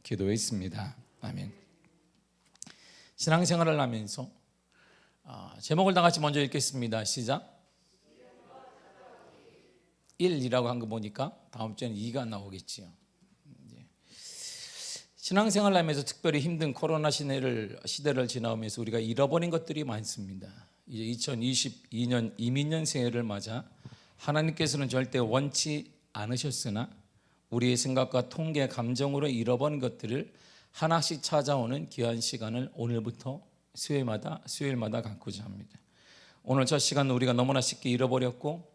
기도했습니다. 아멘. 신앙생활을 하면서 제목을 다 같이 먼저 읽겠습니다. 시작. 1이라고 한 거 보니까 다음 주에는 2가 나오겠지요. 신앙생활을 하면서 특별히 힘든 코로나 시대를 지나오면서 우리가 잃어버린 것들이 많습니다. 이제 2022년 이민년 새해를 맞아 하나님께서는 절대 원치 않으셨으나 우리의 생각과 통계, 감정으로 잃어버린 것들을 하나씩 찾아오는 귀한 시간을 오늘부터 수요일마다 갖고자 합니다. 오늘 첫 시간은 우리가 너무나 쉽게 잃어버렸고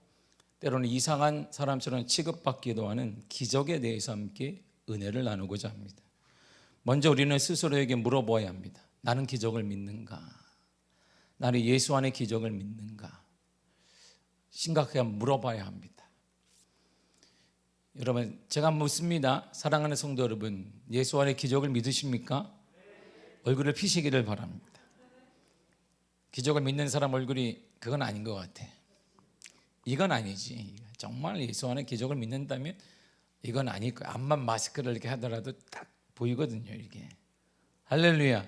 때로는 이상한 사람처럼 취급받기도 하는 기적에 대해서 함께 은혜를 나누고자 합니다. 먼저 우리는 스스로에게 물어보아야 합니다. 나는 기적을 믿는가? 나는 예수 안에 기적을 믿는가? 심각하게 물어봐야 합니다. 여러분, 제가 묻습니다. 사랑하는 성도 여러분, 예수 안에 기적을 믿으십니까? 얼굴을 피시기를 바랍니다. 기적을 믿는 사람 얼굴이 그건 아닌 것 같아. 이건 아니지. 정말 예수 안에 기적을 믿는다면 이건 아닐 거야. 앞만 마스크를 이렇게 하더라도 딱 보이거든요. 이게 할렐루야.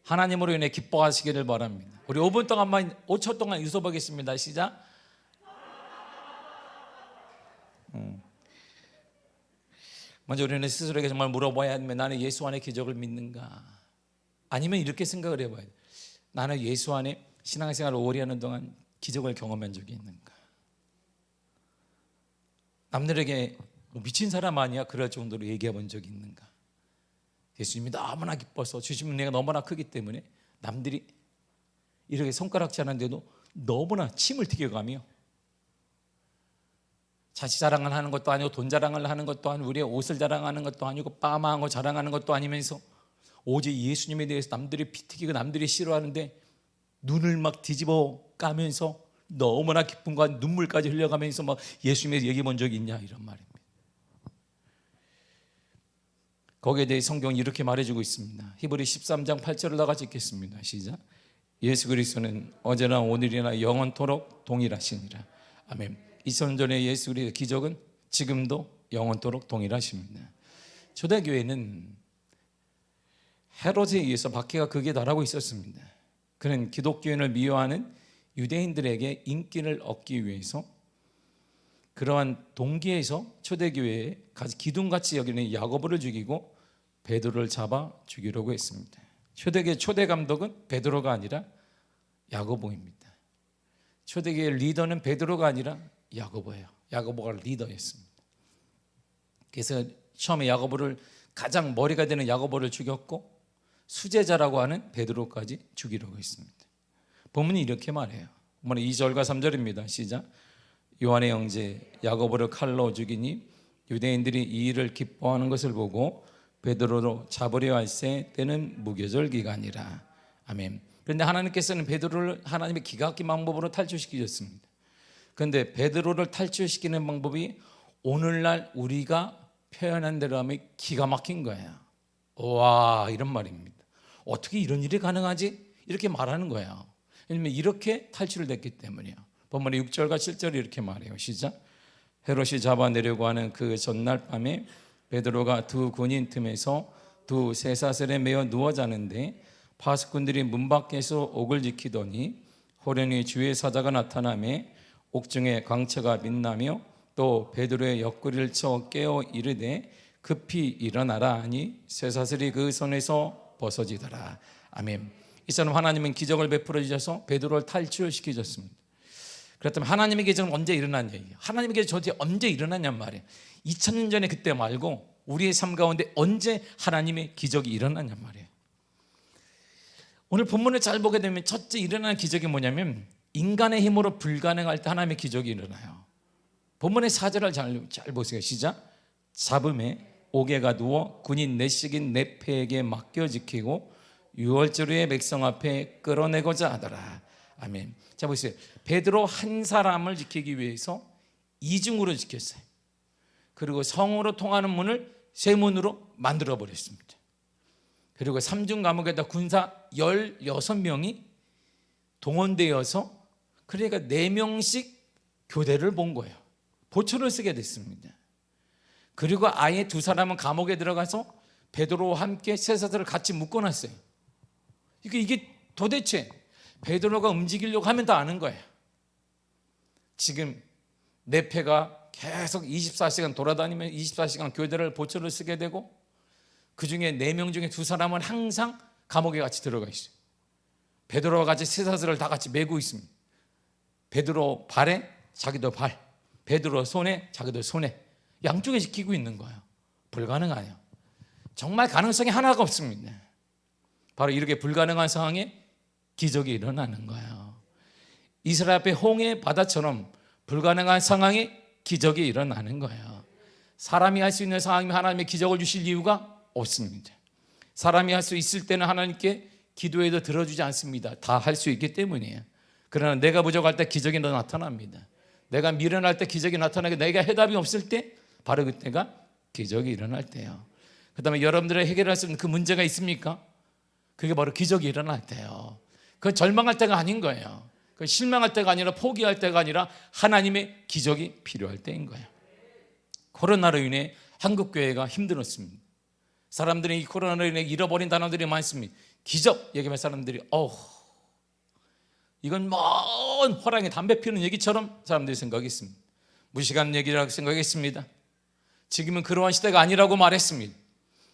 하나님으로 인해 기뻐하시기를 바랍니다. 우리 5분 동안만 5초 동안 웃어보겠습니다. 시작. 먼저 우리는 스스로에게 정말 물어봐야 합니다. 나는 예수 안에 기적을 믿는가? 아니면 이렇게 생각을 해봐야 돼. 나는 예수 안에 신앙생활을 오래 하는 동안 기적을 경험한 적이 있는가? 남들에게 미친 사람 아니야? 그럴 정도로 얘기해 본 적이 있는가? 예수님이 너무나 기뻐서 주신 은혜가 너무나 크기 때문에 남들이 이렇게 손가락질 하는데도 너무나 침을 튀겨가며 자식 자랑을 하는 것도 아니고 돈 자랑을 하는 것도 아니고 우리의 옷을 자랑하는 것도 아니고 빠마한 거 자랑하는 것도 아니면서 오직 예수님에 대해서 남들이 피튀기고 남들이 싫어하는데 눈을 막 뒤집어 까면서 너무나 기쁨과 눈물까지 흘려가면서 막 예수님에 대해 얘기해 본 적이 있냐 이런 말입니다. 거기에 대해 성경이 이렇게 말해주고 있습니다. 히브리 13장 8절을 다 같이 읽겠습니다. 시작. 예수 그리스도는 어제나 오늘이나 영원토록 동일하시니라. 아멘. 2000년 전에 예수 그리스도의 기적은 지금도 영원토록 동일하십니다. 초대교회는 헤롯에 의해서 박해가 극에 달하고 있었습니다. 그는 기독교인을 미워하는 유대인들에게 인기를 얻기 위해서 그러한 동기에서 초대교회에 기둥같이 여기는 야고보를 죽이고 베드로를 잡아 죽이려고 했습니다. 초대교회 초대 감독은 베드로가 아니라 야고보입니다. 초대교회 리더는 베드로가 아니라 야고보예요. 야고보가 리더였습니다. 그래서 처음에 야고보를 가장 머리가 되는 야고보를 죽였고 수제자라고 하는 베드로까지 죽이려고 했습니다. 본문이 이렇게 말해요. 본문 2절과 3절입니다. 시작. 요한의 형제 야고보를 칼로 죽이니 유대인들이 이 일을 기뻐하는 것을 보고 베드로로 잡으려 할새 때는 무교절 기간이라. 아멘. 그런데 하나님께서는 베드로를 하나님의 기가 막힌 방법으로 탈출시키셨습니다. 그런데 베드로를 탈출시키는 방법이 오늘날 우리가 표현한 대로 하면 기가 막힌 거예요. 와, 이런 말입니다. 어떻게 이런 일이 가능하지? 이렇게 말하는 거예요. 왜냐하면 이렇게 탈출됐기 때문이에요. 본문의 6절과 7절이 이렇게 말해요. 시작. 헤롯이 잡아내려고 하는 그 전날 밤에 베드로가 두 군인 틈에서 두 쇠사슬에 매어 누워 자는데 파수꾼들이 문 밖에서 옥을 지키더니 호련히 주의 사자가 나타나매 옥중에 광채가 빛나며 또 베드로의 옆구리를 쳐 깨어 이르되 급히 일어나라 하니 쇠사슬이 그 손에서 벗어지더라. 아멘. 이 사람 하나님은 기적을 베풀어 주셔서 베드로를 탈출시키셨습니다. 그렇다면 하나님의 기적은 언제 일어났냐? 하나님의 기적이 저한테 언제 일어났냔 말이에요. 2000년 전에 그때 말고 우리의 삶 가운데 언제 하나님의 기적이 일어났냔 말이에요. 오늘 본문을 잘 보게 되면 첫째 일어나는 기적이 뭐냐면 인간의 힘으로 불가능할 때 하나님의 기적이 일어나요. 본문의 4절을 잘 보세요. 시작. 잡음에 옥에가 누워 군인 넷씩인 네 패에게 맡겨 지키고 유월절의 백성 앞에 끌어내고자 하더라. 아멘. 자 보세요. 베드로 한 사람을 지키기 위해서 이중으로 지켰어요. 그리고 성으로 통하는 문을 세 문으로 만들어 버렸습니다. 그리고 3중 감옥에다 군사 16명이 동원되어서 그러니까 4명씩 교대를 본 거예요. 보초를 쓰게 됐습니다. 그리고 아예 두 사람은 감옥에 들어가서 베드로와 함께 쇠사슬을 같이 묶어놨어요. 이게 도대체 베드로가 움직이려고 하면 다 아는 거예요. 지금 네페가 계속 24시간 돌아다니면 24시간 교대를 보초를 쓰게 되고, 그 중에 4명 중에 2사람은 항상 감옥에 같이 들어가 있어요. 베드로와 같이 쇠사슬을 다 같이 메고 있습니다. 베드로 발에 자기도 발, 베드로 손에 자기도 손에, 양쪽에 지키고 있는 거예요. 불가능해요. 정말 가능성이 하나가 없습니다. 바로 이렇게 불가능한 상황에 기적이 일어나는 거예요. 이스라엘 앞에 홍해 바다처럼 불가능한 상황에 기적이 일어나는 거예요. 사람이 할 수 있는 상황이면 하나님의 기적을 주실 이유가 없습니다. 사람이 할 수 있을 때는 하나님께 기도해도 들어주지 않습니다. 다 할 수 있기 때문이에요. 그러나 내가 부족할 때 기적이 나타납니다. 내가 미련할 때 기적이 나타나게, 내가 해답이 없을 때 바로 그때가 기적이 일어날 때예요. 그 다음에 여러분들이 해결할 수 있는 그 문제가 있습니까? 그게 바로 기적이 일어날 때예요. 그건 절망할 때가 아닌 거예요. 그건 실망할 때가 아니라 포기할 때가 아니라 하나님의 기적이 필요할 때인 거예요. 코로나로 인해 한국교회가 힘들었습니다. 사람들이 이 코로나로 인해 잃어버린 단어들이 많습니다. 기적 얘기하면 사람들이 이건 먼 호랑이 담배 피우는 얘기처럼 사람들이 생각했습니다. 무식한 얘기라고 생각했습니다. 지금은 그러한 시대가 아니라고 말했습니다.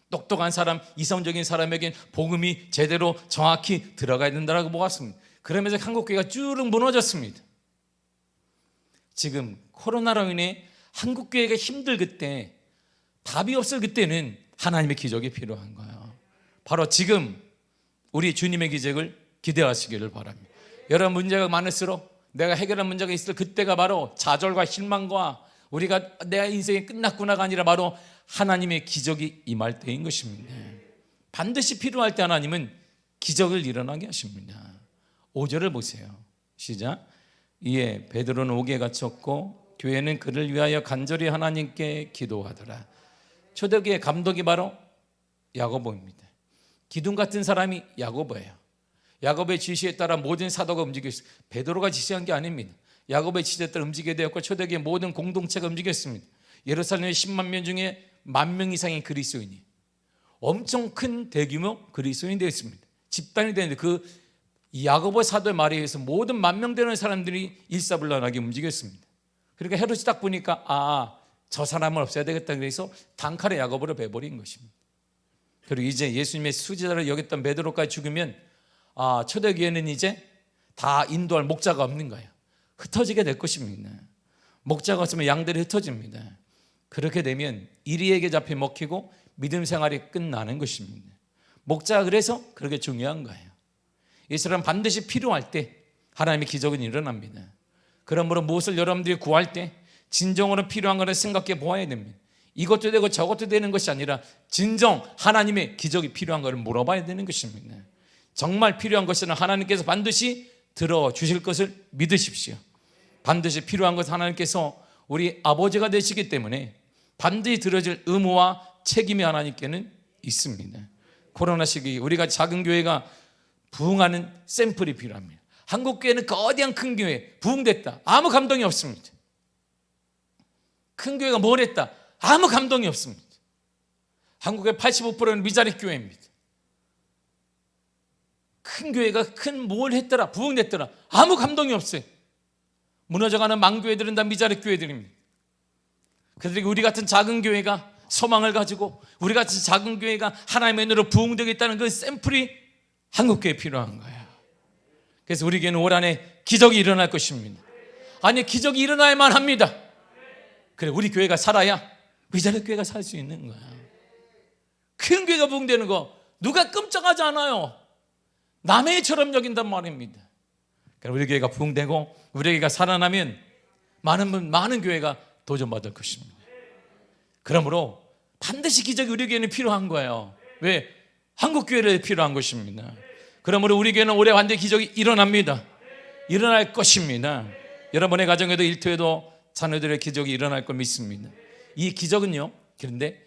똑똑한 사람, 이성적인 사람에겐 복음이 제대로 정확히 들어가야 된다고 보았습니다. 그러면서 한국교회가 쭉 무너졌습니다. 지금 코로나로 인해 한국교회가 힘들 그때, 답이 없을 그때는 하나님의 기적이 필요한 거예요. 바로 지금 우리 주님의 기적을 기대하시기를 바랍니다. 여러 문제가 많을수록 내가 해결할 문제가 있을 그때가 바로 좌절과 실망과 우리가 내 인생이 끝났구나가 아니라 바로 하나님의 기적이 임할 때인 것입니다. 반드시 필요할 때 하나님은 기적을 일어나게 하십니다. 5절을 보세요. 시작. 이에 베드로는 옥에 갇혔고 교회는 그를 위하여 간절히 하나님께 기도하더라. 초대교회 감독이 바로 야고보입니다. 기둥 같은 사람이 야고보예요. 야고보의 지시에 따라 모든 사도가 움직였어요. 베드로가 지시한 게 아닙니다. 야고보의 지시에 따라 움직이게 되었고 초대교회 모든 공동체가 움직였습니다. 예루살렘의 10만 명 중에 10,000명 이상의 그리스도인이, 엄청 큰 대규모 그리스도인이 되었습니다. 집단이 되는데 그 야고보 사도의 말에 의해서 모든 10,000명 되는 사람들이 일사불란하게 움직였습니다. 그러니까 헤롯이 딱 보니까 저 사람을 없애야 되겠다, 그래서 단칼에 야고보를 베버린 것입니다. 그리고 이제 예수님의 수제자를 여겼던 베드로까지 죽으면 초대교회는 이제 다 인도할 목자가 없는 거예요. 흩어지게 될 것입니다. 목자가 없으면 양들이 흩어집니다. 그렇게 되면 이리에게 잡혀 먹히고 믿음 생활이 끝나는 것입니다. 목자가 그래서 그렇게 중요한 거예요. 이 사람 반드시 필요할 때 하나님의 기적은 일어납니다. 그러므로 무엇을 여러분들이 구할 때 진정으로 필요한 것을 생각해 보아야 됩니다. 이것도 되고 저것도 되는 것이 아니라 진정 하나님의 기적이 필요한 것을 물어봐야 되는 것입니다. 정말 필요한 것은 하나님께서 반드시 들어주실 것을 믿으십시오. 반드시 필요한 것은 하나님께서 우리 아버지가 되시기 때문에 반드시 들어줄 의무와 책임이 하나님께는 있습니다. 코로나 시기 우리가 작은 교회가 부흥하는 샘플이 필요합니다. 한국 교회는 거대한 큰 교회 부흥됐다, 아무 감동이 없습니다. 큰 교회가 뭘 했다, 아무 감동이 없습니다. 한국의 85%는 미자립 교회입니다. 큰 교회가 큰 뭘 했더라, 부흥됐더라, 아무 감동이 없어요. 무너져가는 망교회들은 다 미자립 교회들입니다. 그들이 우리 같은 작은 교회가 소망을 가지고 우리 같은 작은 교회가 하나님의 은혜로 부흥되겠다는 그 샘플이 한국교회에 필요한 거예요. 그래서 우리 교회는 올 한해 기적이 일어날 것입니다. 아니, 기적이 일어나야만 합니다. 그래, 우리 교회가 살아야 미자립 교회가 살 수 있는 거야. 큰 교회가 부흥되는 거 누가 끔찍하지 않아요. 남의 일처럼 여긴단 말입니다. 그러니까 우리 교회가 부흥되고 우리 교회가 살아나면 많은 교회가 도전받을 것입니다. 그러므로 반드시 기적이 우리 교회는 필요한 거예요. 왜? 한국 교회를 필요한 것입니다. 그러므로 우리 교회는 올해 완전히 기적이 일어납니다. 일어날 것입니다. 여러분의 가정에도 일터에도 자녀들의 기적이 일어날 걸 믿습니다. 이 기적은요, 그런데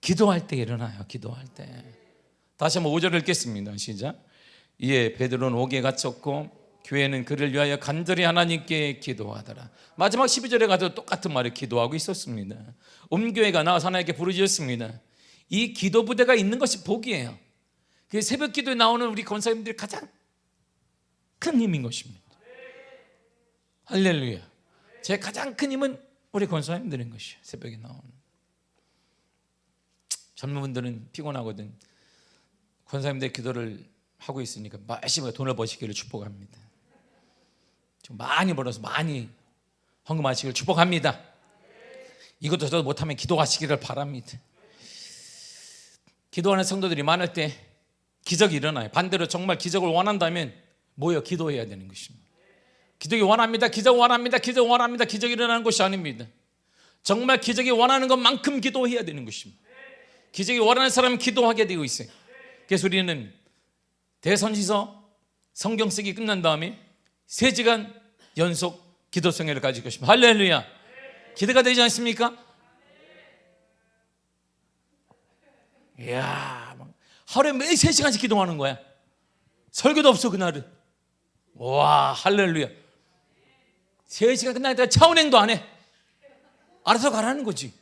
기도할 때 일어나요. 기도할 때. 다시 한번 5절을 읽겠습니다. 시작. 이에 베드로는 옥에 갇혔고 교회는 그를 위하여 간절히 하나님께 기도하더라. 마지막 12절에 가도 똑같은 말을 기도하고 있었습니다. 온 교회가 나와서 하나님께 부르짖었습니다. 이 기도 부대가 있는 것이 복이에요. 그 새벽 기도에 나오는 우리 권사님들이 가장 큰 힘인 것입니다. 할렐루야. 제 가장 큰 힘은 우리 권사님들인 것이에요. 새벽에 나오는. 젊은 분들은 피곤하거든. 권사님들 기도를 하고 있으니까 열심히 돈을 버시기를 축복합니다. 좀 많이 벌어서 많이 헌금하시기를 축복합니다. 이것도 저도 못하면 기도하시기를 바랍니다. 기도하는 성도들이 많을 때 기적이 일어나요. 반대로 정말 기적을 원한다면 모여 기도해야 되는 것입니다. 기적이 원합니다. 기적 원합니다. 기적 원합니다. 기적이 일어나는 것이 아닙니다. 정말 기적이 원하는 것만큼 기도해야 되는 것입니다. 기적이 원하는 사람은 기도하게 되어 있어요. 그래서 우리는 대선지서 성경 쓰기 끝난 다음에 3시간 연속 기도 생활을 가질 것입니다. 할렐루야. 기대가 되지 않습니까? 이야, 하루에 매일 3시간씩 기도하는 거야. 설교도 없어 그날은. 와, 할렐루야. 3시간 끝나니까 차은행도 안 해. 알아서 가라는 거지.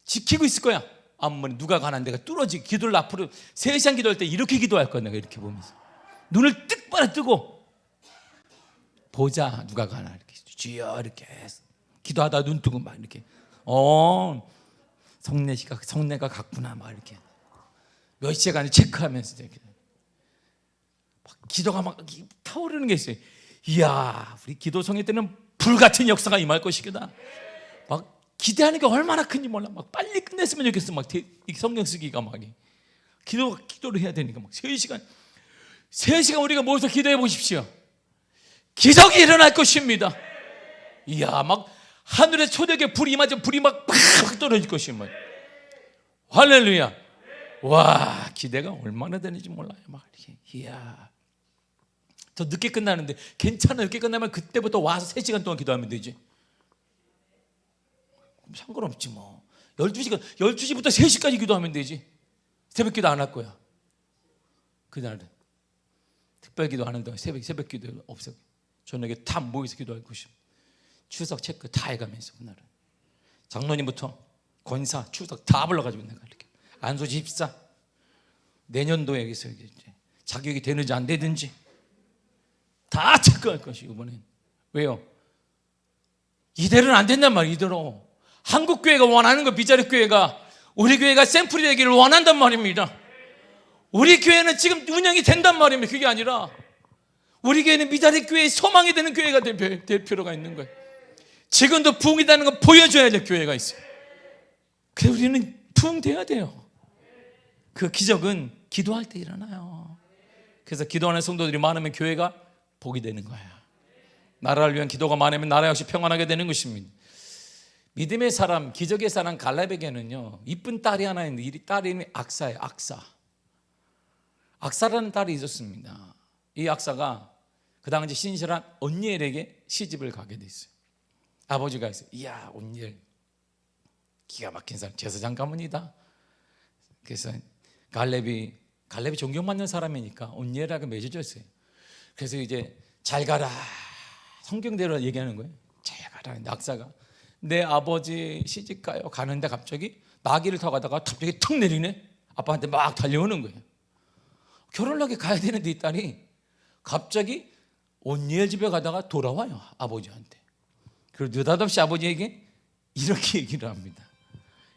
지키고 있을 거야. 아무리 누가 가난 데가 뚫어지게 기도를 앞으로 3시간 기도할 때 이렇게 기도할 거야. 내가 이렇게 보면서 눈을 똑바로 뜨고 보자. 누가 가나 이렇게 주여 이렇게 기도하다 눈 뜨고 막 이렇게 성례가 갔구나 막 이렇게 몇 시간을 체크하면서 이렇게 막 기도가 막 타오르는 게 있어요. 이야, 우리 기도 성회 때는 불같은 역사가 임할 것이구나. 막 기대하는 게 얼마나 큰지 몰라. 막 빨리 끝냈으면 좋겠어. 막 성경 쓰기가 막 기도를 해야 되니까 막 3시간 우리가 모여서 기도해 보십시오. 기적이 일어날 것입니다. 이야, 막 하늘에 초대교회 불이 임하죠. 불이 막 팍 떨어질 것입니다. 할렐루야. 와, 기대가 얼마나 되는지 몰라요. 막 이렇게. 이야, 더 늦게 끝나는데 괜찮아. 늦게 끝나면 그때부터 와서 3시간 동안 기도하면 되지. 상관없지 뭐. 12시부터 3시까지 기도하면 되지. 새벽 기도 안 할 거야. 그날은 특별 기도하는 동안 새벽 기도 없어. 저녁에 다 모여서 기도할 것입니다. 추석 체크 다 해가면서 그날은 장로님부터 권사, 추석 다 불러가지고 내가 이렇게 안수 집사 내년도에 이제 자격이 되는지 안 되든지 다 체크할 것이 이번엔. 왜요? 이대로는 안 된단 말이에요. 이대로 한국 교회가 원하는 거, 비자리 교회가 우리 교회가 샘플이 되기를 원한단 말입니다. 우리 교회는 지금 운영이 된단 말입니다. 그게 아니라 우리 교회는 미자리 교회의 소망이 되는 교회가 될 필요가 있는 거예요. 지금도 부흥이라는 거 보여줘야 될 교회가 있어요. 그래서 우리는 부흥돼야 돼요. 그 기적은 기도할 때 일어나요. 그래서 기도하는 성도들이 많으면 교회가 복이 되는 거야. 나라를 위한 기도가 많으면 나라 역시 평안하게 되는 것입니다. 믿음의 사람, 기적의 사람 갈렙에게는요, 이쁜 딸이 하나 있는데 이 딸 이름이 악사예요. 악사라는 딸이 있었습니다. 이 악사가 그 당시 신실한 온니엘에게 시집을 가게 됐어요. 아버지가 있어요. 이야, 온니엘 기가 막힌 사람, 제사장 가문이다. 그래서 갈렙이 존경받는 사람이니까 온니엘하고 맺어줬어요. 그래서 이제 잘 가라, 성경대로 얘기하는 거예요. 잘 가라. 악사가 내 아버지 시집 가요. 가는데 갑자기 나귀를 타고 가다가 갑자기 툭 내리네. 아빠한테 막 달려오는 거예요. 결혼을 하게 가야 되는데 이 딸이 갑자기 온니엘 집에 가다가 돌아와요. 아버지한테. 그리고 느닷없이 아버지에게 이렇게 얘기를 합니다.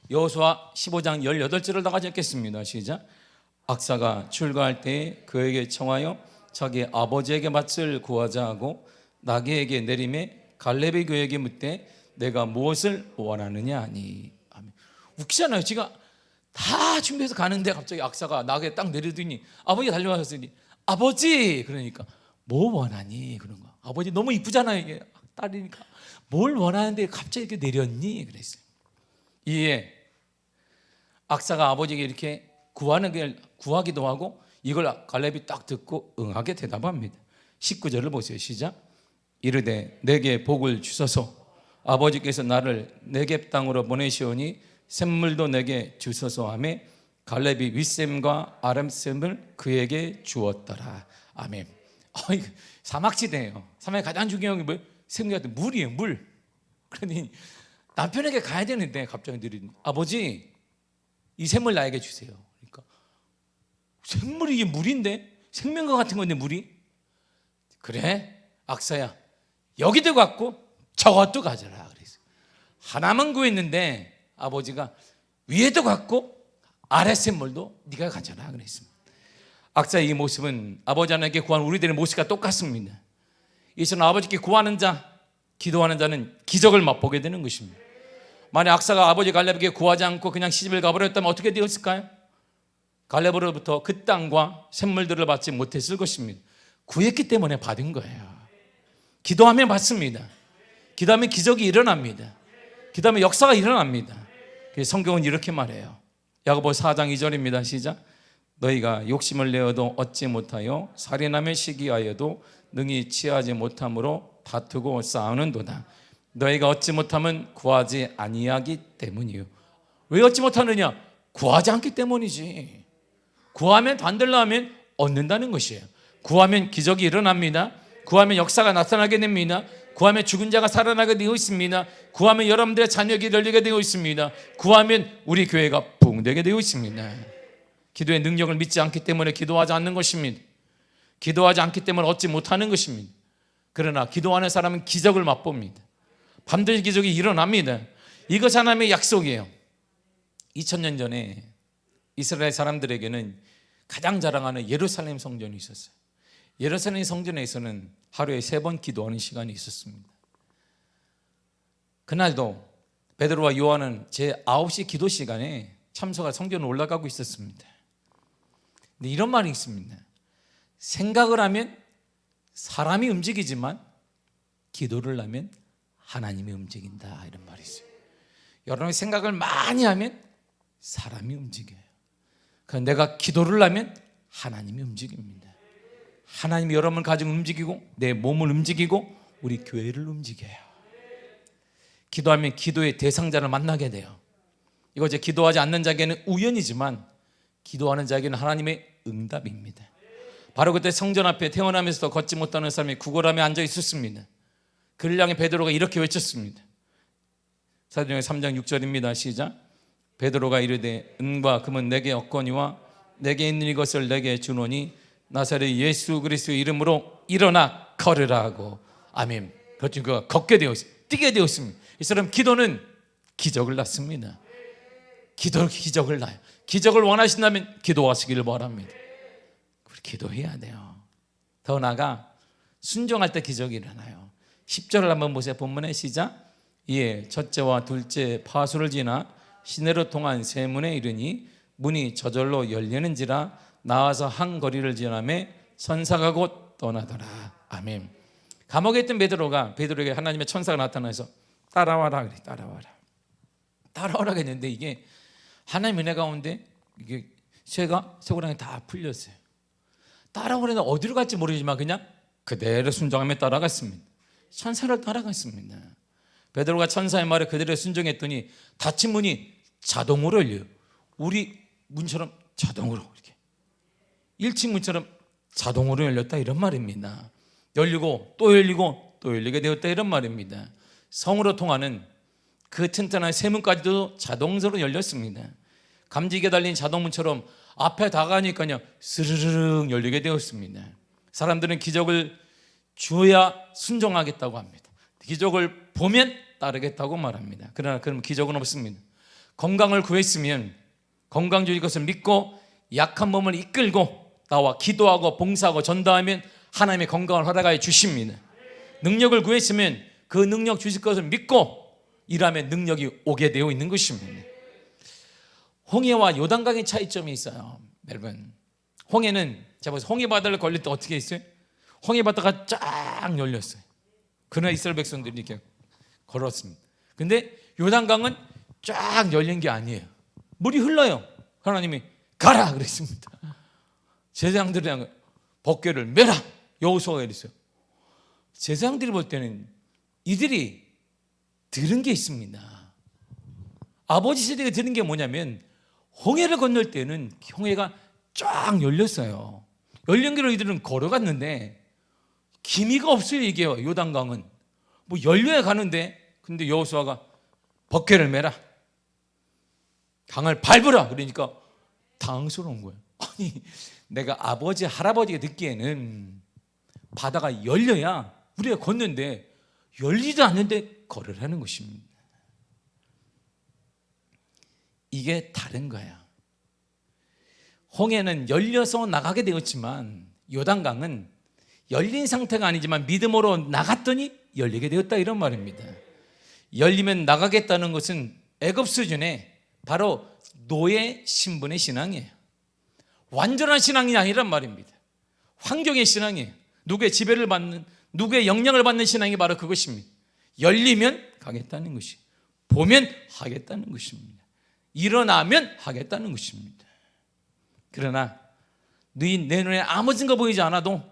여호수아 15장 18절을 다 같이 읽겠습니다. 시작. 악사가 출가할 때에 그에게 청하여 자기 아버지에게 맏을 구하자 하고 나귀에게 내림에 갈렙이 그에게 묻되 내가 무엇을 원하느냐 하니. 웃기잖아요. 지가 다 준비해서 가는데 갑자기 악사가 나귀에 딱 내리더니 아버지가 달려와서니 아버지, 그러니까 뭐 원하니? 그런 거. 아버지 너무 이쁘잖아요. 이게 딸이니까 뭘 원하는데 갑자기 이렇게 내렸니? 그랬어요. 이에 악사가 아버지에게 이렇게 구하기도 하고 이걸 갈렙이 딱 듣고 응하게 대답합니다. 19절을 보세요. 시작. 이르되 내게 복을 주소서. 아버지께서 나를 네겝 땅으로 보내시오니 샘물도 내게 주소서 하며 갈렙이 윗샘과 아람샘을 그에게 주었더라. 아멘. 사막지대예요. 사막에 가장 중요한 게 뭐예요? 샘과 물이에요. 물. 그러니 남편에게 가야 되는데 갑자기 느린 아버지, 이 샘물 나에게 주세요. 그러니까 샘물이 이게 물인데, 생명과 같은 건데 물이? 그래 악사야, 여기도 갖고 저것도 가져라 그랬어요. 하나만 구했는데 아버지가 위에도 갖고 아래 샘물도 네가 가져라 그랬습니다. 악사의 이 모습은 아버지 하나님께 구한 우리들의 모습과 똑같습니다. 이처럼 아버지께 구하는 자, 기도하는 자는 기적을 맛보게 되는 것입니다. 만약 악사가 아버지 갈렙에게 구하지 않고 그냥 시집을 가버렸다면 어떻게 되었을까요? 갈렙으로부터 그 땅과 샘물들을 받지 못했을 것입니다. 구했기 때문에 받은 거예요. 기도하면 받습니다. 기도하면 기적이 일어납니다. 기도하면 역사가 일어납니다. 성경은 이렇게 말해요. 야고보 4장 2절입니다. 시작. 너희가 욕심을 내어도 얻지 못하여 살인하며 시기하여도 능히 취하지 못함으로 다투고 싸우는도다. 너희가 얻지 못하면 구하지 아니하기 때문이요. 왜 얻지 못하느냐? 구하지 않기 때문이지. 구하면 반대로 하면 얻는다는 것이에요. 구하면 기적이 일어납니다. 구하면 역사가 나타나게 됩니다. 구하면 죽은 자가 살아나게 되어 있습니다. 구하면 여러분들의 자녀에게 열리게 되어 있습니다. 구하면 우리 교회가 부흥되게 되어 있습니다. 기도의 능력을 믿지 않기 때문에 기도하지 않는 것입니다. 기도하지 않기 때문에 얻지 못하는 것입니다. 그러나 기도하는 사람은 기적을 맛봅니다. 반드시 기적이 일어납니다. 이것 하나님의 약속이에요. 2000년 전에 이스라엘 사람들에게는 가장 자랑하는 예루살렘 성전이 있었어요. 예루살렘 성전에서는 하루에 3번 기도하는 시간이 있었습니다. 그날도 베드로와 요한은 제 9시 기도 시간에 참석할 성전에 올라가고 있었습니다. 근데 이런 말이 있습니다. 생각을 하면 사람이 움직이지만 기도를 하면 하나님이 움직인다, 이런 말이 있어요. 여러분이 생각을 많이 하면 사람이 움직여요. 그러니까 내가 기도를 하면 하나님이 움직입니다. 하나님이 여러분을 가지고 움직이고 내 몸을 움직이고 우리 교회를 움직여요. 기도하면 기도의 대상자를 만나게 돼요. 이거 이제 기도하지 않는 자에게는 우연이지만 기도하는 자에게는 하나님의 응답입니다. 바로 그때 성전 앞에 태어나면서도 걷지 못하는 사람이 구걸하며 앉아 있었습니다. 그를 향해 베드로가 이렇게 외쳤습니다. 사도행전 3장 6절입니다. 시작. 베드로가 이르되 은과 금은 내게 없거니와 내게 있는 이것을 내게 주노니 나사렛 예수 그리스도의 이름으로 일어나 걸으라 하고. 아멘. 그렇죠. 그가 걷게 되었습니다. 뛰게 되었습니다. 이 사람 기도는 기적을 낳습니다. 기적을 낳아요. 기적을 원하신다면 기도하시기를 바랍니다. 기도해야 돼요. 더 나아가 순종할 때 기적이 일어나요. 10절을 한번 보세요. 본문의 시작. 이에 첫째와 둘째 파수를 지나 시내로 통한 세 문에 이르니 문이 저절로 열리는지라 나와서 한 거리를 지나매 천사가 곧 떠나더라. 아멘. 감옥에 있던 베드로에게 하나님의 천사가 나타나서 따라와라 그래. 따라와라 했는데 이게 하나님의 은혜 가운데 이게 쇠고랑이 다 풀렸어요. 따라오려는 어디로 갈지 모르지만 그냥 그대로 순종하며 따라갔습니다. 천사를 따라갔습니다. 베드로가 천사의 말에 그대로 순종했더니 닫힌 문이 자동으로 열려요. 우리 문처럼 자동으로 이렇게 1층 문처럼 자동으로 열렸다, 이런 말입니다. 열리고 또 열리고 또 열리게 되었다, 이런 말입니다. 성으로 통하는 그 튼튼한 세문까지도 자동으로 열렸습니다. 감지기에 달린 자동문처럼 앞에 다가니까요 스르르륵 열리게 되었습니다. 사람들은 기적을 줘야 순종하겠다고 합니다. 기적을 보면 따르겠다고 말합니다. 그러나 그럼 기적은 없습니다. 건강을 구했으면 건강 주실 것을 믿고 약한 몸을 이끌고 나와 기도하고 봉사하고 전도하면 하나님의 건강을 허락하여 주십니다. 능력을 구했으면 그 능력 주실 것을 믿고 일하면 능력이 오게 되어 있는 것입니다. 홍해와 요단강의 차이점이 있어요. 여러분, 홍해는 제가 보세요. 홍해 바다를 걸릴 때 어떻게 했어요? 홍해 바다가 쫙 열렸어요. 그러나 이스라엘 백성들이 이렇게 걸었습니다. 근데 요단강은 쫙 열린 게 아니에요. 물이 흘러요. 하나님이 가라 그랬습니다. 제사장들이 한 법궤를 메라, 여호수아가 이랬어요. 제사장들이 볼 때는 이들이 들은 게 있습니다. 아버지 세대가 들은 게 뭐냐면 홍해를 건널 때는 홍해가 쫙 열렸어요. 열린 길로 이들은 걸어갔는데 기미가 없어요. 이게 요단강은 뭐 열려야 가는데, 근데 여호수아가 법궤를 메라, 강을 밟으라 그러니까 당황스러운 거예요. 아니 내가 아버지 할아버지가 듣기에는 바다가 열려야 우리가 걷는데 열리지도 않는데 걸으라는 것입니다. 이게 다른 거야. 홍해는 열려서 나가게 되었지만 요단강은 열린 상태가 아니지만 믿음으로 나갔더니 열리게 되었다 이런 말입니다. 열리면 나가겠다는 것은 애굽 수준의 바로 노예 신분의 신앙이에요. 완전한 신앙이 아니란 말입니다. 환경의 신앙이에요. 누구의 지배를 받는, 누구의 영향을 받는 신앙이 바로 그것입니다. 열리면 가겠다는 것이, 보면 하겠다는 것입니다. 일어나면 하겠다는 것입니다. 그러나 내 눈에 아무 증거 보이지 않아도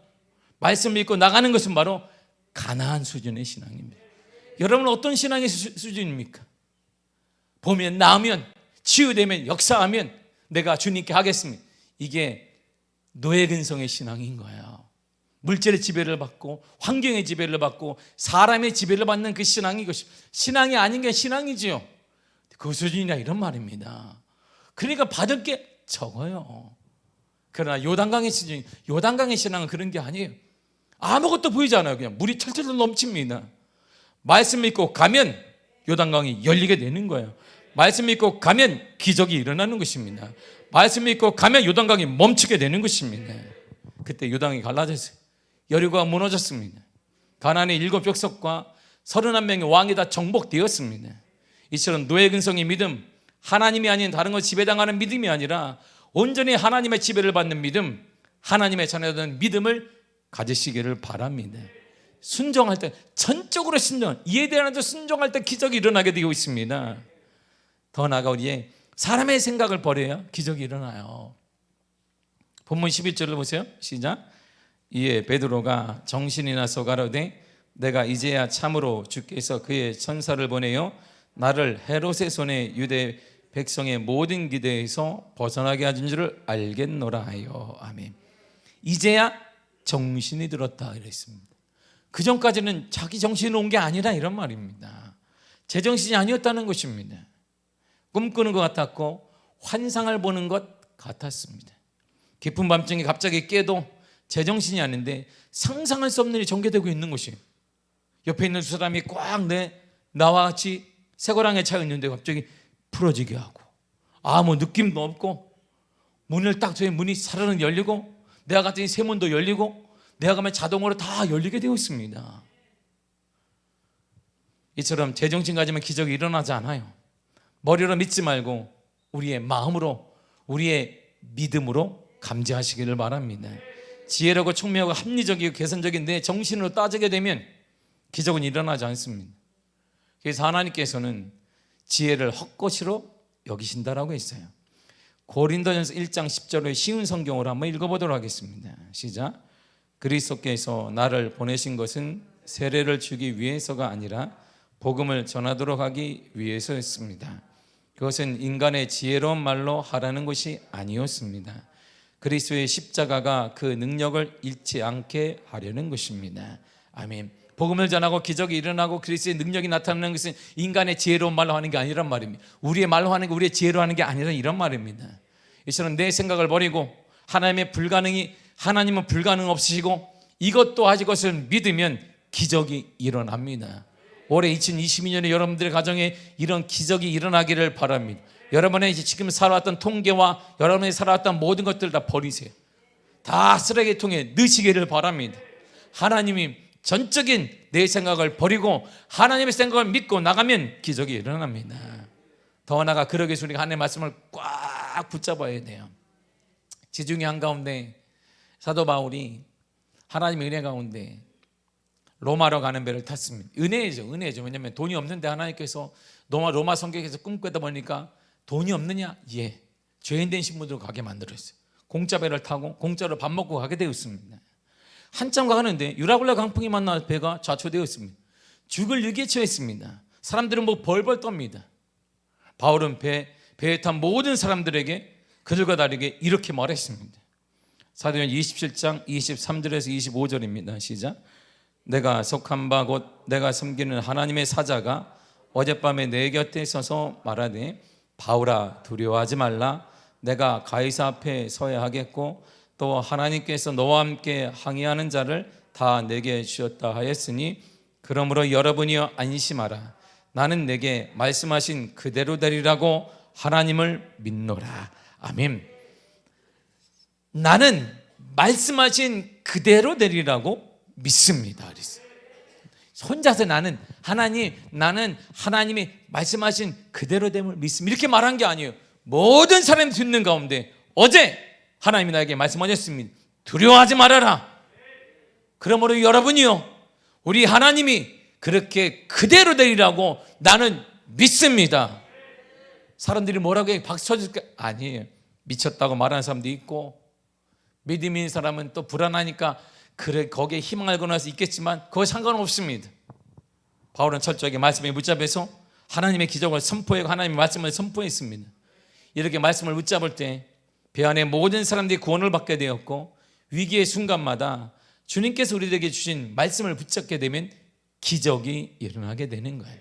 말씀 믿고 나가는 것은 바로 가나안 수준의 신앙입니다. 여러분 어떤 신앙의 수준입니까? 보면 나으면 치유되면 역사하면 내가 주님께 하겠습니다. 이게 노예 근성의 신앙인 거예요. 물질의 지배를 받고 환경의 지배를 받고 사람의 지배를 받는 그 신앙이 이것이 신앙이 아닌 게 신앙이지요. 그 수준이냐 이런 말입니다. 그러니까 받을 게 적어요. 그러나 요단강의 수준, 요단강의 신앙은 그런 게 아니에요. 아무것도 보이지 않아요. 그냥 물이 철철 넘칩니다. 말씀 믿고 가면 요단강이 열리게 되는 거예요. 말씀 믿고 가면 기적이 일어나는 것입니다. 말씀 믿고 가면 요단강이 멈추게 되는 것입니다. 그때 요단강이 갈라졌어요. 여리고가 무너졌습니다. 가나안의 7 족속과 31명의 왕이 다 정복되었습니다. 이처럼 노예 근성의 믿음, 하나님이 아닌 다른 걸 지배당하는 믿음이 아니라 온전히 하나님의 지배를 받는 믿음, 하나님의 자녀된 믿음을 가지시기를 바랍니다. 순종할 때 전적으로 순종, 이에 대해서도 순종할 때 기적이 일어나게 되고 있습니다. 더 나아가 우리의 사람의 생각을 버려야 기적이 일어나요. 본문 11절을 보세요. 시작. 이에 베드로가 정신이 나서 가로되 내가 이제야 참으로 주께서 그의 천사를 보내어 나를 헤롯의 손에 유대 백성의 모든 기대에서 벗어나게 하신 줄을 알겠노라 하여. 아멘. 이제야 정신이 들었다 이랬습니다. 그 전까지는 자기 정신이 온 게 아니라 이런 말입니다. 제정신이 아니었다는 것입니다. 꿈꾸는 것 같았고 환상을 보는 것 같았습니다. 깊은 밤중에 갑자기 깨도 제정신이 아닌데 상상할 수 없는 일이 전개되고 있는 것이에요. 옆에 있는 두 사람이 꽉 나와 같이 쇠고랑에 차 있는데 갑자기 풀어지게 하고 아무 느낌도 없고 문을 딱 저희 문이 사르르 열리고 내가 갔더니 새 문도 열리고 내가 가면 자동으로 다 열리게 되어 있습니다. 이처럼 제정신 가지면 기적이 일어나지 않아요. 머리로 믿지 말고 우리의 마음으로 우리의 믿음으로 감지하시기를 바랍니다. 지혜롭고 총명하고 합리적이고 계산적인 내 정신으로 따지게 되면 기적은 일어나지 않습니다. 그래서 하나님께서는 지혜를 헛것이로 여기신다라고 했어요. 고린도전서 1장 10절의 쉬운 성경으로 한번 읽어보도록 하겠습니다. 시작. 그리스도께서 나를 보내신 것은 세례를 주기 위해서가 아니라 복음을 전하도록 하기 위해서였습니다. 그것은 인간의 지혜로운 말로 하라는 것이 아니었습니다. 그리스도의 십자가가 그 능력을 잃지 않게 하려는 것입니다. 아멘. 복음을 전하고 기적이 일어나고 그리스도의 능력이 나타나는 것은 인간의 지혜로운 말로 하는 게 아니란 말입니다. 우리의 말로 하는 게 우리의 지혜로 하는 게 아니라 이런 말입니다. 이처럼 내 생각을 버리고 하나님은 불가능 없으시고 이것도 하실 것을 믿으면 기적이 일어납니다. 올해 2022년에 여러분들의 가정에 이런 기적이 일어나기를 바랍니다. 여러분의 지금 살아왔던 통계와 여러분이 살아왔던 모든 것들 다 버리세요. 다 쓰레기통에 넣으시기를 바랍니다. 하나님이 전적인 내 생각을 버리고 하나님의 생각을 믿고 나가면 기적이 일어납니다. 더 나아가 그러기 위해서 우리가 하나님의 말씀을 꽉 붙잡아야 돼요. 지중해 한가운데 사도 바울이 하나님의 은혜 가운데 로마로 가는 배를 탔습니다. 은혜죠. 왜냐하면 돈이 없는데 하나님께서 로마 성경에서 꿈꾸다 보니까 돈이 없느냐? 예. 죄인된 신분으로 가게 만들었어요. 공짜 배를 타고 공짜로 밥 먹고 가게 되었습니다. 한참 가는데 유라굴라 강풍이 만나 배가 좌초되었습니다. 죽을 위기에 처했습니다. 사람들은 벌벌 떱니다. 바울은 배에 탄 모든 사람들에게 그들과 다르게 이렇게 말했습니다. 사도행전 27장 23절에서 25절입니다. 시작. 내가 속한 바 곧 내가 섬기는 하나님의 사자가 어젯밤에 내 곁에 서서 말하되 바울아 두려워하지 말라. 내가 가이사 앞에 서야 하겠고 또 하나님께서 너와 함께 항의하는 자를 다 내게 주셨다 하였으니 그러므로 여러분이여 안심하라. 나는 내게 말씀하신 그대로 되리라고 하나님을 믿노라. 아멘. 나는 말씀하신 그대로 되리라고 믿습니다. 혼자서 나는 하나님이 말씀하신 그대로 됨을 믿습니다 이렇게 말한 게 아니에요. 모든 사람이 듣는 가운데 어제 하나님이 나에게 말씀하셨습니다. 두려워하지 말아라. 그러므로 여러분이요, 우리 하나님이 그렇게 그대로 되리라고 나는 믿습니다. 사람들이 뭐라고 해? 박수 쳐줄까? 아니에요. 미쳤다고 말하는 사람도 있고, 믿음 있는 사람은 또 불안하니까 그래 거기에 희망을 걸어서 있겠지만 그거 상관없습니다. 바울은 철저하게 말씀에 붙잡아서 하나님의 기적을 선포하고 하나님의 말씀을 선포했습니다. 이렇게 말씀을 붙잡을 때 배 안에 모든 사람들이 구원을 받게 되었고, 위기의 순간마다 주님께서 우리에게 주신 말씀을 붙잡게 되면 기적이 일어나게 되는 거예요.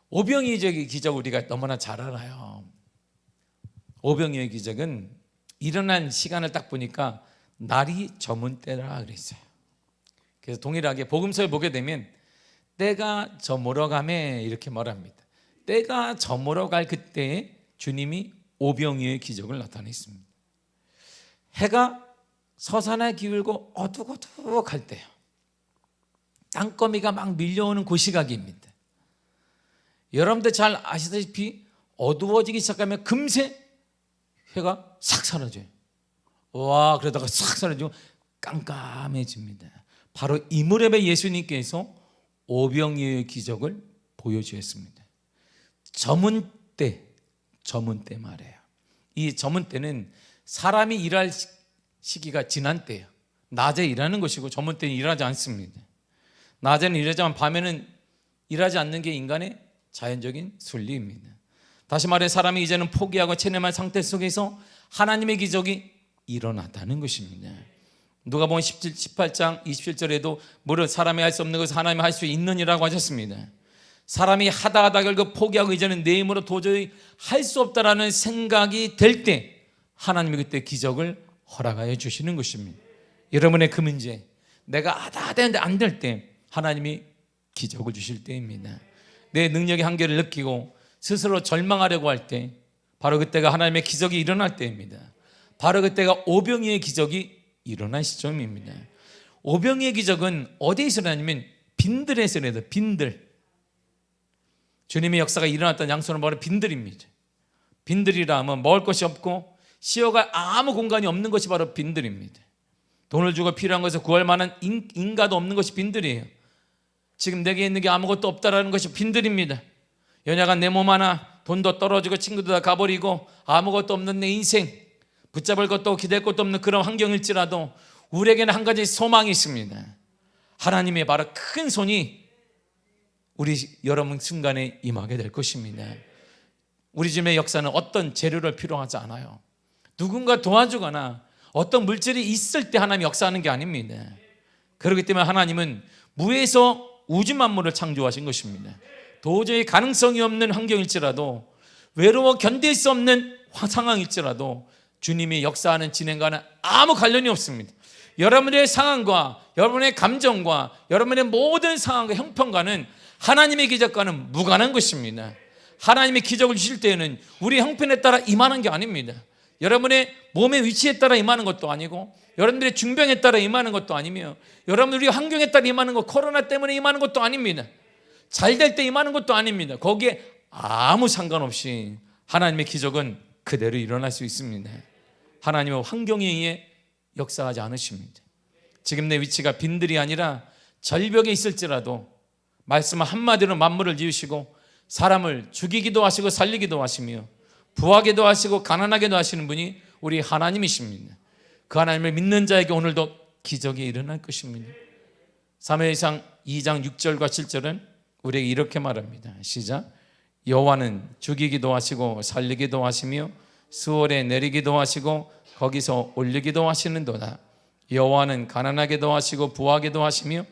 오병이어의 기적 우리가 너무나 잘 알아요. 오병이어의 기적은 일어난 시간을 딱 보니까 날이 저문 때라 그랬어요. 그래서 동일하게 복음서에 보게 되면 때가 저물어 가매 이렇게 말합니다. 때가 저물어 갈 그때에 주님이 오병이어의 기적을 나타냈습니다. 해가 서산에 기울고 어둑어둑할 때요, 땅거미가 막 밀려오는 그 시각입니다. 여러분들 잘 아시다시피 어두워지기 시작하면 금세 해가 싹 사라져요. 와, 그러다가 싹 사라지고 깜깜해집니다. 바로 이 무렵에 예수님께서 오병이어의 기적을 보여주셨습니다. 저문때 말이에요. 이 저문때는 사람이 일할 시기가 지난 때예요. 낮에 일하는 것이고 저문때는 일하지 않습니다. 낮에는 일하지만 밤에는 일하지 않는 게 인간의 자연적인 순리입니다. 다시 말해 사람이 이제는 포기하고 체념한 상태 속에서 하나님의 기적이 일어났다는 것입니다. 누가복음 18장 27절에도 무릇 사람이 할 수 없는 것을 하나님이 할 수 있느니라고 하셨습니다. 사람이 하다 결국 포기하고 이제는 내 힘으로 도저히 할 수 없다라는 생각이 될 때 하나님이 그때 기적을 허락하여 주시는 것입니다. 여러분의 그 문제, 내가 하다 되는데 안 될 때 하나님이 기적을 주실 때입니다. 내 능력의 한계를 느끼고 스스로 절망하려고 할 때 바로 그때가 하나님의 기적이 일어날 때입니다. 바로 그때가 오병이어의 기적이 일어난 시점입니다. 오병이어의 기적은 어디에서 일어나냐면 빈들에서 일어나요. 빈들. 주님의 역사가 일어났던 장소는 바로 빈들입니다. 빈들이라 하면 먹을 것이 없고 쉬어갈 아무 공간이 없는 것이 바로 빈들입니다. 돈을 주고 필요한 것을 구할 만한 인가도 없는 것이 빈들이에요. 지금 내게 있는 게 아무것도 없다라는 것이 빈들입니다. 연약한 내 몸 하나, 돈도 떨어지고 친구도 다 가버리고 아무것도 없는 내 인생, 붙잡을 것도 기댈 것도 없는 그런 환경일지라도 우리에게는 한 가지 소망이 있습니다. 하나님의 바로 큰 손이 우리 여러분 순간에 임하게 될 것입니다. 우리 집의 역사는 어떤 재료를 필요하지 않아요. 누군가 도와주거나 어떤 물질이 있을 때 하나님이 역사하는 게 아닙니다. 그렇기 때문에 하나님은 무에서 우주 만물을 창조하신 것입니다. 도저히 가능성이 없는 환경일지라도, 외로워 견딜 수 없는 상황일지라도 주님이 역사하는 진행과는 아무 관련이 없습니다. 여러분의 상황과 여러분의 감정과 여러분의 모든 상황과 형편과는 하나님의 기적과는 무관한 것입니다. 하나님의 기적을 주실 때에는 우리 형편에 따라 임하는 게 아닙니다. 여러분의 몸의 위치에 따라 임하는 것도 아니고 여러분들의 중병에 따라 임하는 것도 아니며 여러분들의 환경에 따라 임하는 것, 코로나 때문에 임하는 것도 아닙니다. 잘 될 때 임하는 것도 아닙니다. 거기에 아무 상관없이 하나님의 기적은 그대로 일어날 수 있습니다. 하나님은 환경에 의해 역사하지 않으십니다. 지금 내 위치가 빈들이 아니라 절벽에 있을지라도 말씀 한마디로 만물을 지으시고 사람을 죽이기도 하시고 살리기도 하시며 부하게도 하시고 가난하게도 하시는 분이 우리 하나님이십니다. 그 하나님을 믿는 자에게 오늘도 기적이 일어날 것입니다. 사무엘상 2장 6절과 7절은 우리에게 이렇게 말합니다. 시작. 여호와는 죽이기도 하시고 살리기도 하시며 수월에 내리기도 하시고 거기서 올리기도 하시는도다. 여호와는 가난하게도 하시고 부하게도 하시며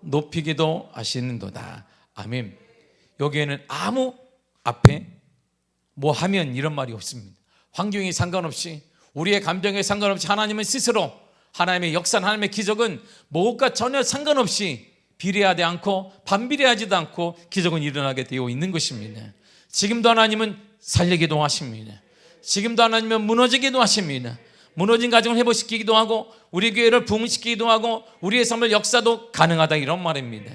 높이기도 하시는도다. 아멘. 여기에는 아무 앞에 뭐 하면 이런 말이 없습니다. 환경에 상관없이, 우리의 감정에 상관없이 하나님은 스스로, 하나님의 역사, 하나님의 기적은 무엇과 전혀 상관없이 비례하지 않고 반비례하지도 않고 기적은 일어나게 되어 있는 것입니다. 지금도 하나님은 살리기도 하십니다. 지금도 하나님은 무너지기도 하십니다. 무너진 가정을 회복시키기도 하고 우리 교회를 부흥시키기도 하고 우리의 삶의 역사도 가능하다, 이런 말입니다.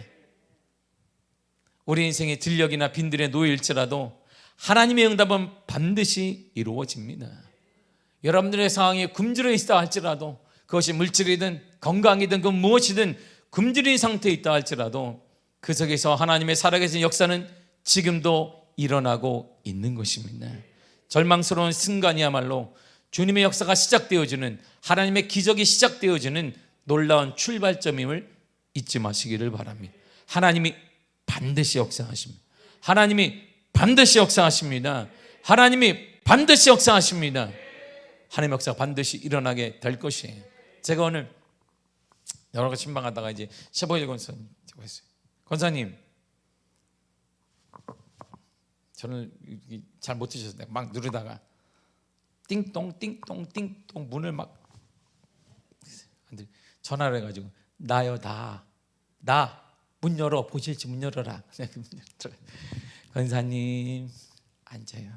우리 인생의 들녘이나 빈들에 놓여일지라도 하나님의 응답은 반드시 이루어집니다. 여러분들의 상황이 굶주려 있다 할지라도, 그것이 물질이든 건강이든 그 무엇이든 굶주린 상태에 있다 할지라도 그 속에서 하나님의 살아계신 역사는 지금도 일어나고 있는 것입니다. 절망스러운 순간이야말로 주님의 역사가 시작되어지는, 하나님의 기적이 시작되어지는 놀라운 출발점임을 잊지 마시기를 바랍니다. 하나님이 반드시 역사하십니다. 하나님이 반드시 역사하십니다. 하나님이 반드시 역사하십니다. 하나님의 역사가 반드시 일어나게 될 것이에요. 제가 오늘 여러 가지 신방하다가 이제 셰보일 권사님 했어요. 권사님, 저는 잘 못 드셨어요. 막 누르다가 띵동 띵동 띵동 문을 막 전화를 해가지고 나요, 나 문 열어, 보실지 문 열어라. 권사님 앉아요.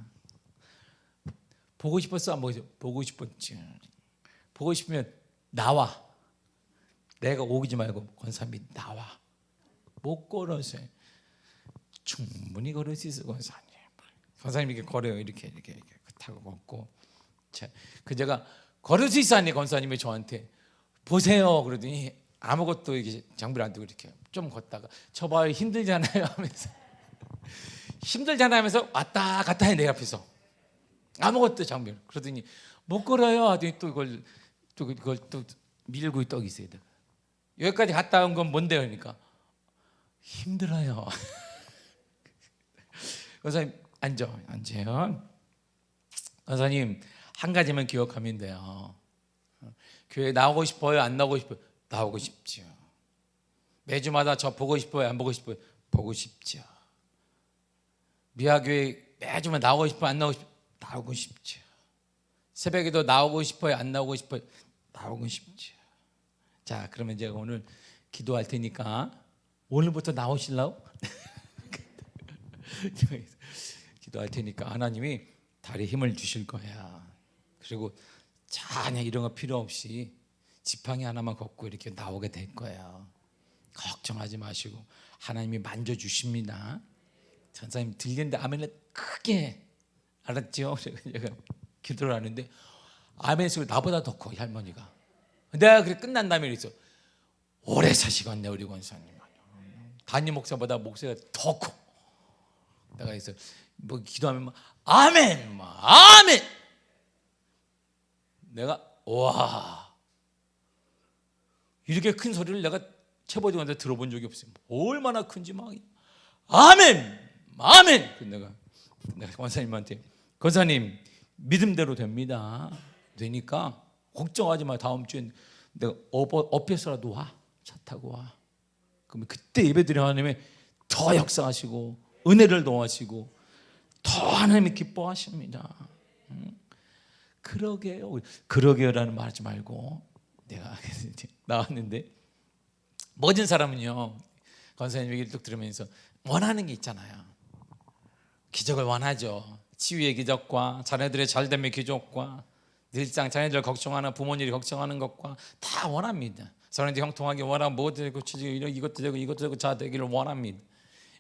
보고 싶었어, 안 보고 싶었어? 보고 싶었지. 보고 싶으면 나와. 내가 오지 말고 권사님이 나와. 못 걸어서 충분히 걸을 수 있어, 권사님. 권사님 이렇게 걸어요. 이렇게 타고 걷고. 제가 걸을 수 있어 하니 권사님이 저한테 보세요 그러더니 아무것도 이렇게 장비를 안 두고 이렇게 좀 걷다가 저 봐요, 힘들잖아요 하면서 힘들잖아요 하면서 왔다 갔다 해, 내 앞에서 아무것도 장비를. 그러더니 못 걸어요 하더니 또 이걸 또 밀고 떡 있어야 돼. 여기까지 갔다 온 건 뭔데요? 그러니까 힘들어요. 권사님 앉아요. 권사님 한 가지만 기억하면 돼요. 교회 나오고 싶어요, 안 나오고 싶어요? 나오고 싶죠. 매주마다 저 보고 싶어요, 안 보고 싶어요? 보고 싶죠. 미아교회 매주만 나오고 싶어요, 안 나오고 싶어요? 나오고 싶죠. 새벽에도 나오고 싶어요, 안 나오고 싶어요? 나오고 싶죠. 자, 그러면 제가 오늘 기도할 테니까 오늘부터 나오실라고? 기도할 테니까 하나님이 다리에 힘을 주실 거야. 그리고 전혀 이런 거 필요 없이 지팡이 하나만 걷고 이렇게 나오게 될 거예요. 걱정하지 마시고 하나님이 만져주십니다. 전사님 들리는데 아멘을 크게, 알았죠? 제가 기도를 하는데 아멘 소리 나보다 더 커, 할머니가. 내가 그래 끝난 다음에 그랬어. 오래 사시겠네 우리 권사님. 담임 목사보다 목소리가 더 커. 내가 그래서 뭐 기도하면 아멘, 아멘. 내가 와, 이렇게 큰 소리를 내가 최보정한테 들어본 적이 없어요. 얼마나 큰지 막 아멘, 아멘. 내가 권사님한테 권사님 믿음대로 됩니다. 되니까 걱정하지 마. 다음 주엔 내가 업혀서라도 와. 차 타고 와. 그러면 그때 예배드리는 하나님이 더 역사하시고 은혜를 더하시고 더 하나님이 기뻐하십니다. 그러게요. 그러게요라는 말 하지 말고 내가 나왔는데 모든 사람은요, 권사님 얘기를 쭉 들으면서 원하는 게 있잖아요. 기적을 원하죠. 치유의 기적과 자녀들의 잘됨의 기적과 늘상 자녀들 걱정하는 부모님이 걱정하는 것과 다 원합니다. 사람들이 형통하게 원하고 뭐도 고치고 이것도 되고 이것도 되고 자 되기를 원합니다.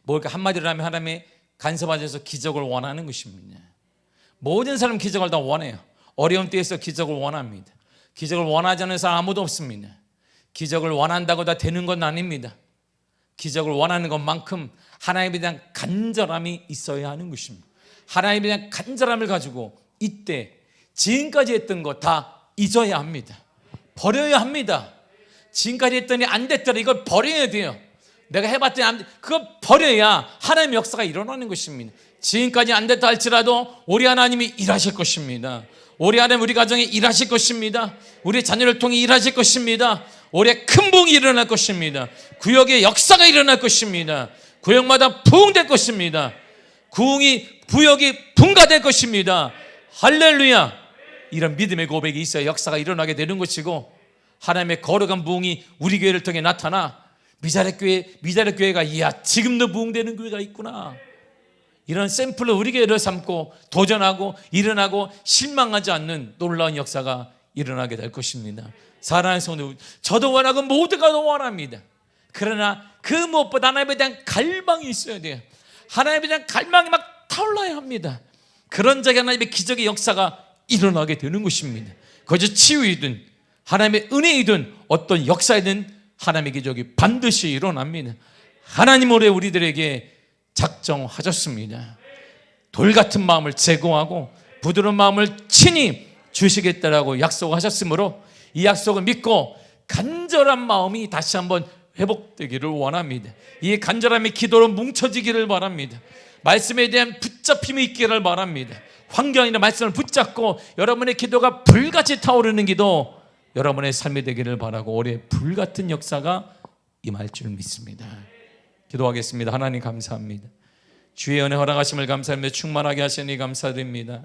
뭘까 한마디로 하면 하나님의 간섭하셔서 기적을 원하는 것입니다. 모든 사람 기적을 다 원해요. 어려운 때에서 기적을 원합니다. 기적을 원하지 않는 사람 아무도 없습니다. 기적을 원한다고 다 되는 건 아닙니다. 기적을 원하는 것만큼 하나님에 대한 간절함이 있어야 하는 것입니다. 하나님에 대한 간절함을 가지고 이때 지금까지 했던 거 다 잊어야 합니다. 버려야 합니다. 지금까지 했더니 안 됐더라, 이걸 버려야 돼요. 내가 해봤더니 안 돼, 그거 버려야 하나님의 역사가 일어나는 것입니다. 지금까지 안 됐다 할지라도 우리 하나님이 일하실 것입니다. 우리 하나님 우리 가정에 일하실 것입니다. 우리 자녀를 통해 일하실 것입니다. 올해 큰 부흥이 일어날 것입니다. 구역의 역사가 일어날 것입니다. 구역마다 부흥될 것입니다. 구흥이 부역이 분가될 것입니다. 할렐루야. 이런 믿음의 고백이 있어야 역사가 일어나게 되는 것이고, 하나님의 거룩한 부흥이 우리 교회를 통해 나타나 미자렉 교회가 이야 지금도 부흥되는 교회가 있구나, 이런 샘플로 우리 교회를 삼고 도전하고 일어나고 실망하지 않는 놀라운 역사가 일어나게 될 것입니다. 사랑하는 성도, 저도 원하고 모두가 원합니다. 그러나 그 무엇보다 하나님에 대한 갈망이 있어야 돼요. 하나님에 대한 갈망이 막 타올라야 합니다. 그런 적에 하나님의 기적의 역사가 일어나게 되는 것입니다. 그저 치유이든 하나님의 은혜이든 어떤 역사이든 하나님의 기적이 반드시 일어납니다. 하나님 올해 우리들에게 작정하셨습니다. 돌 같은 마음을 제거하고 부드러운 마음을 친히 주시겠다라고 약속하셨으므로 이 약속을 믿고 간절한 마음이 다시 한번 회복되기를 원합니다. 이 간절함이 기도로 뭉쳐지기를 바랍니다. 말씀에 대한 붙잡힘이 있기를 바랍니다. 환경이나 말씀을 붙잡고 여러분의 기도가 불같이 타오르는 기도, 여러분의 삶이 되기를 바라고 올해 불같은 역사가 임할 줄 믿습니다. 기도하겠습니다. 하나님 감사합니다. 주의 은혜 허락하심을 감사합니다. 충만하게 하시니 감사드립니다.